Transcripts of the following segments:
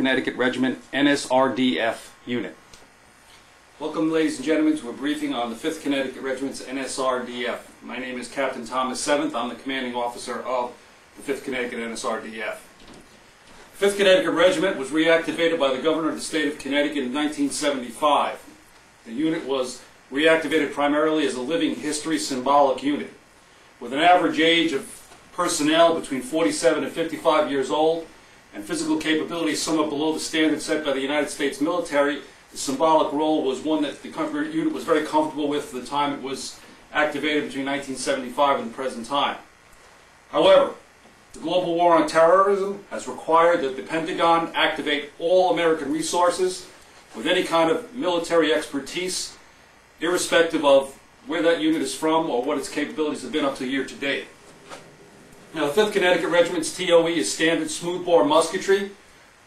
Connecticut Regiment NSRDF unit. Welcome, ladies and gentlemen, to a briefing on the 5th Connecticut Regiment's NSRDF. My name is Captain Thomas Sephen. I'm the commanding officer of the 5th Connecticut NSRDF. The 5th Connecticut Regiment was reactivated by the Governor of the State of Connecticut in 1975. The unit was reactivated primarily as a living history symbolic unit. With an average age of personnel between 47 and 55 years old, and physical capabilities somewhat below the standard set by the United States military, the symbolic role was one that the unit was very comfortable with at the time it was activated between 1975 and the present time. However, the global war on terrorism has required that the Pentagon activate all American resources with any kind of military expertise, irrespective of where that unit is from or what its capabilities have been up to year to date. Now, the 5th Connecticut Regiment's TOE is standard smoothbore musketry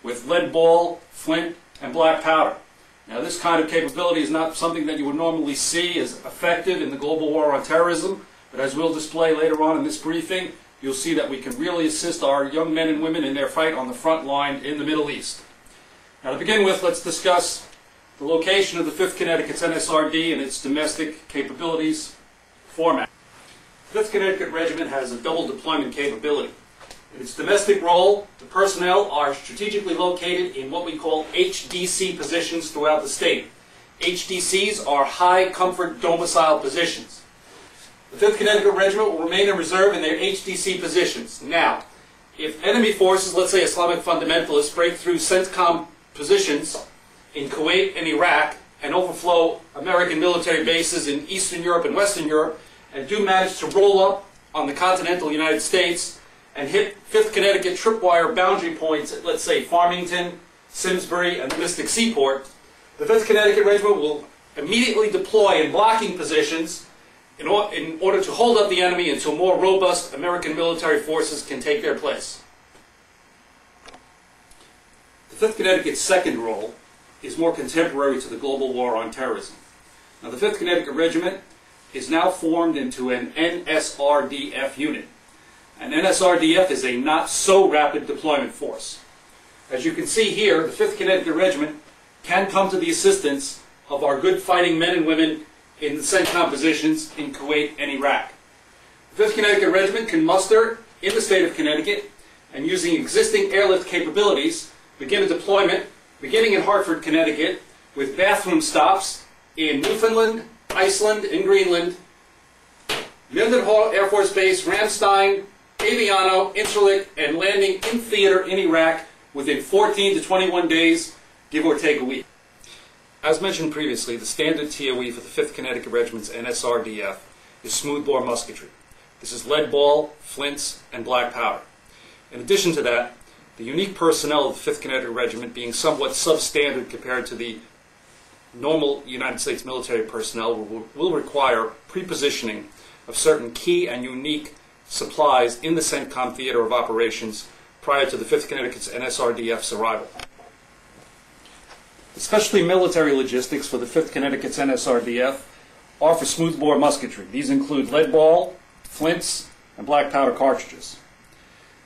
with lead ball, flint, and black powder. Now, this kind of capability is not something that you would normally see as effective in the global war on terrorism, but as we'll display later on in this briefing, you'll see that we can really assist our young men and women in their fight on the front line in the Middle East. Now, to begin with, let's discuss the location of the 5th Connecticut's NSRD and its domestic capabilities format. The 5th Connecticut Regiment has a double deployment capability. In its domestic role, the personnel are strategically located in what we call HDC positions throughout the state. HDCs are high comfort domicile positions. The 5th Connecticut Regiment will remain in reserve in their HDC positions. Now, if enemy forces, let's say Islamic fundamentalists, break through CENTCOM positions in Kuwait and Iraq and overflow American military bases in Eastern Europe and Western Europe, and do manage to roll up on the continental United States and hit 5th Connecticut tripwire boundary points at, let's say, Farmington, Simsbury, and the Mystic Seaport, the 5th Connecticut Regiment will immediately deploy in blocking positions in order to hold up the enemy until more robust American military forces can take their place. The 5th Connecticut's second role is more contemporary to the global war on terrorism. Now, the 5th Connecticut Regiment is now formed into an NSRDF unit. An NSRDF is a not-so-rapid deployment force. As you can see here, the 5th Connecticut Regiment can come to the assistance of our good fighting men and women in the CENTCOM positions in Kuwait and Iraq. The 5th Connecticut Regiment can muster in the state of Connecticut and, using existing airlift capabilities, begin a deployment beginning in Hartford, Connecticut, with bathroom stops in Newfoundland, Iceland, and Greenland, Mildenhall Air Force Base, Ramstein, Aviano, Incirlik, and landing in theater in Iraq within 14 to 21 days, give or take a week. As mentioned previously, the standard TOE for the 5th Connecticut Regiment's NSRDF is smoothbore musketry. This is lead ball, flints, and black powder. In addition to that, the unique personnel of the 5th Connecticut Regiment, being somewhat substandard compared to the normal United States military personnel, will require pre-positioning of certain key and unique supplies in the CENTCOM theater of operations prior to the 5th Connecticut's NSRDF's arrival. Especially military logistics for the 5th Connecticut's NSRDF are for smoothbore musketry. These include lead ball, flints, and black powder cartridges.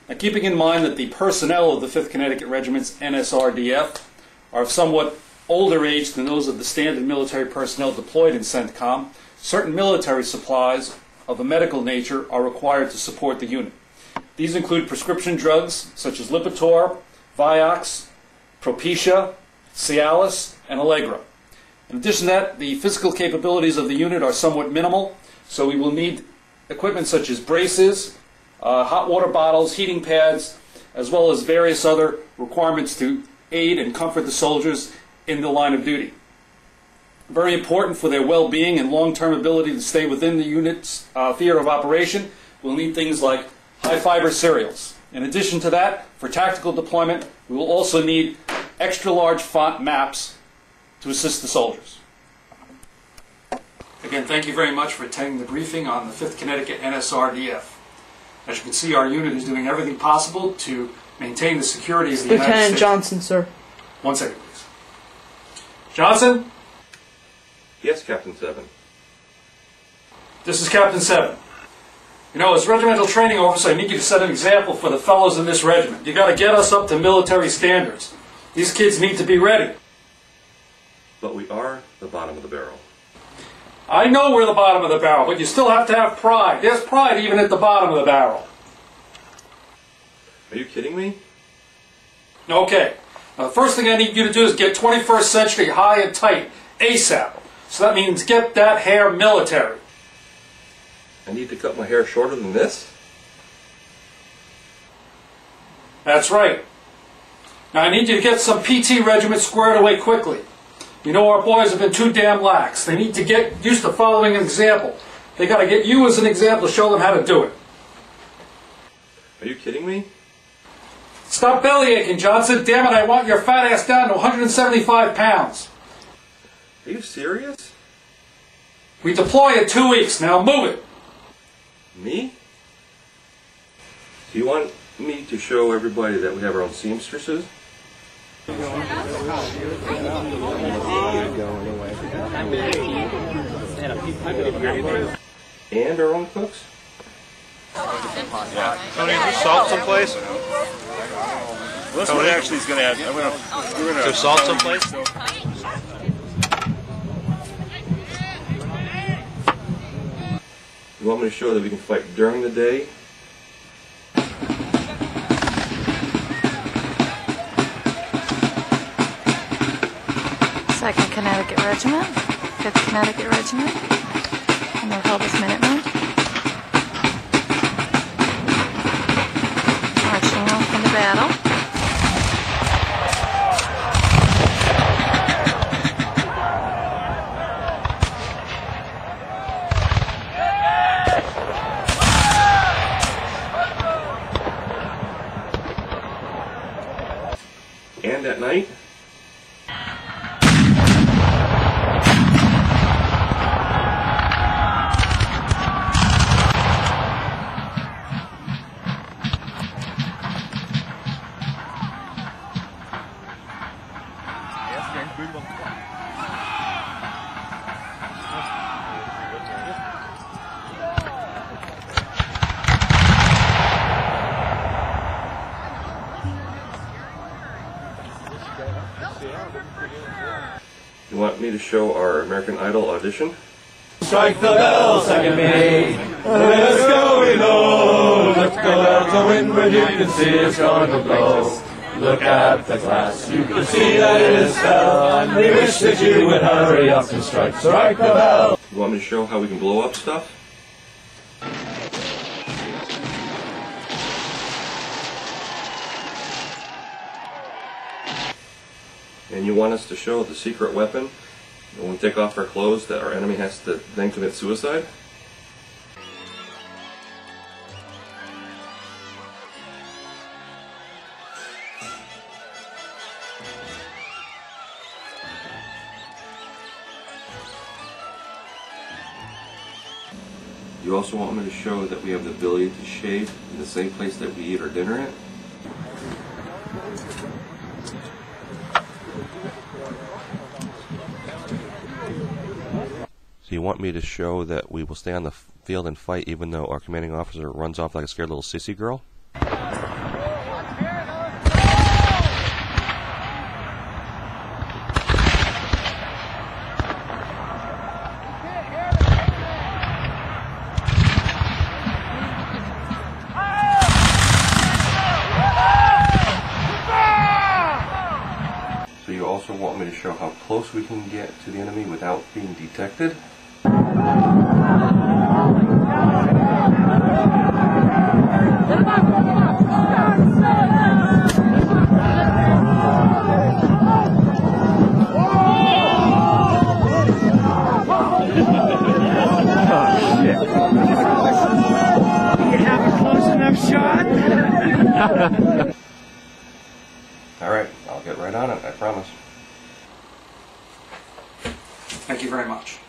Now, keeping in mind that the personnel of the 5th Connecticut Regiment's NSRDF are of somewhat older age than those of the standard military personnel deployed in CENTCOM, certain military supplies of a medical nature are required to support the unit. These include prescription drugs such as Lipitor, Vioxx, Propecia, Cialis, and Allegra. In addition to that, the physical capabilities of the unit are somewhat minimal, so we will need equipment such as braces, hot water bottles, heating pads, as well as various other requirements to aid and comfort the soldiers in the line of duty. Very important for their well-being and long-term ability to stay within the unit's theater of operation, we'll need things like high-fiber cereals. In addition to that, for tactical deployment, we will also need extra-large font maps to assist the soldiers. Again, thank you very much for attending the briefing on the 5th Connecticut NSRDF. As you can see, our unit is doing everything possible to maintain the security of the United States. Lieutenant Johnson, sir. 1 second, please. Johnson? Yes, Captain Sephen. This is Captain Sephen. You know, as regimental training officer, I need you to set an example for the fellows in this regiment. You got to get us up to military standards. These kids need to be ready. But we are the bottom of the barrel. I know we're the bottom of the barrel, but you still have to have pride. There's pride even at the bottom of the barrel. Are you kidding me? Okay. Now, the first thing I need you to do is get 21st century high and tight, ASAP. So that means get that hair military. I need to cut my hair shorter than this? That's right. Now I need you to get some PT regiment squared away quickly. You know our boys have been too damn lax. They need to get used to following an example. They got to get you as an example to show them how to do it. Are you kidding me? Stop belly aching, Johnson. Damn it, I want your fat ass down to 175 pounds. Are you serious? We deploy in 2 weeks. Now move it. Me? Do you want me to show everybody that we have our own seamstresses? And our own cooks? Tony, is there salt someplace? Well, that's what actually is going to happen. We're going to. Is there salt someplace? You want me to show that we can fight during the day? Second Connecticut Regiment, 5th Connecticut Regiment, and they're held as Minutemen. Marching off into battle. And at night? You want me to show our American Idol audition? Strike the bell, second mate. Let us go below. Look out the windward, you can see it's going to blow. Look at the glass, you can see that it is fell. And we wish that you would hurry up and strike the bell. You want me to show how we can blow up stuff? And you want us to show the secret weapon when we take off our clothes that our enemy has to then commit suicide? You also want me to show that we have the ability to shave in the same place that we eat our dinner at? So you want me to show that we will stay on the field and fight even though our commanding officer runs off like a scared little sissy girl? So you also want me to show how close we can get to the enemy without being detected? Alright, I'll get right on it, I promise. Thank you very much.